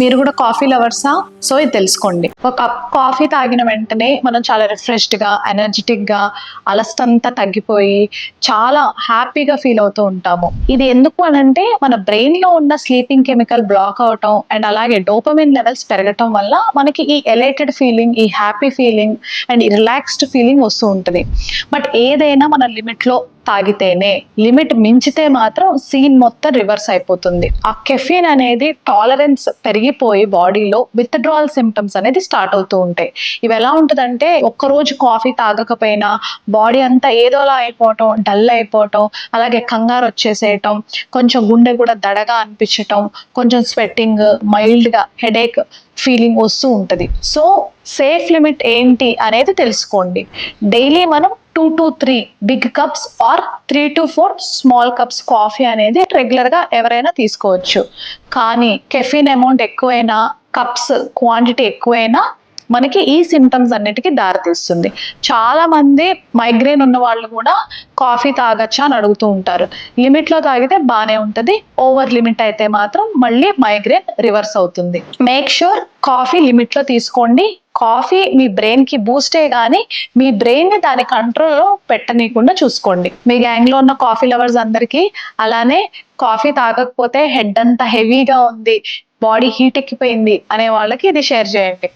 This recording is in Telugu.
మీరు కూడా కాఫీ లవర్సా? సో ఇది తెలుసుకోండి. ఒక కప్ కాఫీ తాగిన వెంటనే మనం చాలా రిఫ్రెష్డ్‌గా, ఎనర్జిటిక్‌గా, అలసటంతా తగ్గిపోయి చాలా హ్యాపీగా ఫీల్ అవుతూ ఉంటాము. ఇది ఎందుకు అనంటే మన బ్రెయిన్‌లో ఉన్న స్లీపింగ్ కెమికల్ బ్లాక్ అవ్వటం అండ్ అలాగే డోపమైన్ లెవెల్స్ పెరగటం వల్ల మనకి ఈ ఎలైటెడ్ ఫీలింగ్, ఈ హ్యాపీ ఫీలింగ్ అండ్ ఈ రిలాక్స్డ్ ఫీలింగ్ వస్తూ ఉంటది. బట్ ఏదైనా మన లిమిట్‌లో తాగితేనే, లిమిట్ మించితే మాత్రం సీన్ మొత్తం రివర్స్ అయిపోతుంది. ఆ కెఫీన్ అనేది టాలరెన్స్ పెరిగిపోయి బాడీలో విత్‌డ్రాయల్ సింప్టమ్స్ అనేది స్టార్ట్ అవుతూ ఉంటాయి. ఇవి ఎలా ఉంటదంటే ఒక్కరోజు కాఫీ తాగకపోయినా బాడీ అంతా ఏదోలా అయిపోవటం, డల్ అయిపోవటం, అలాగే కంగారు వచ్చేసేయటం, కొంచెం గుండె కూడా దడగా అనిపించటం, కొంచెం స్వెట్టింగ్, మైల్డ్‌గా హెడేక్ ఫీలింగ్ వస్తూ ఉంటది. సో సేఫ్ లిమిట్ ఏంటి అనేది తెలుసుకోండి. డైలీ మనం 2-3 big cups or 3-4 small cups coffee అనేది రెగ్యులర్‌గా ఎవరైనా తీసుకోవచ్చు. కానీ కెఫీన్ అమౌంట్ ఎక్కువైనా, కప్స్ క్వాంటిటీ ఎక్కువైనా మనకి ఈ సింప్టమ్స్ అన్నిటికి దారితీస్తుంది. చాలా మంది మైగ్రేన్ ఉన్న వాళ్ళు కూడా కాఫీ తాగొచ్చా అని అడుగుతూ ఉంటారు. లిమిట్‌లో తాగితే బానే ఉంటది. ఓవర్ లిమిట్ అయితే మాత్రం మళ్ళీ మైగ్రేన్ రివర్స్ అవుతుంది. మేక్ ష్యూర్ కాఫీ లిమిట్‌లో తీసుకోండి. కాఫీ మీ బ్రెయిన్‌కి బూస్టే గానీ మీ బ్రెయిన్‌ని దాని కంట్రోల్‌లో పెట్టనీయకుండా చూసుకోండి. మీ గ్యాంగ్‌లో ఉన్న కాఫీ లవర్స్ అందరికీ అలానే కాఫీ తాగకపోతే హెడ్ అంతా హెవీగా ఉంది, బాడీ హీట్ ఎక్కిపోయింది అనే వాళ్ళకి ఇది షేర్ చేయండి.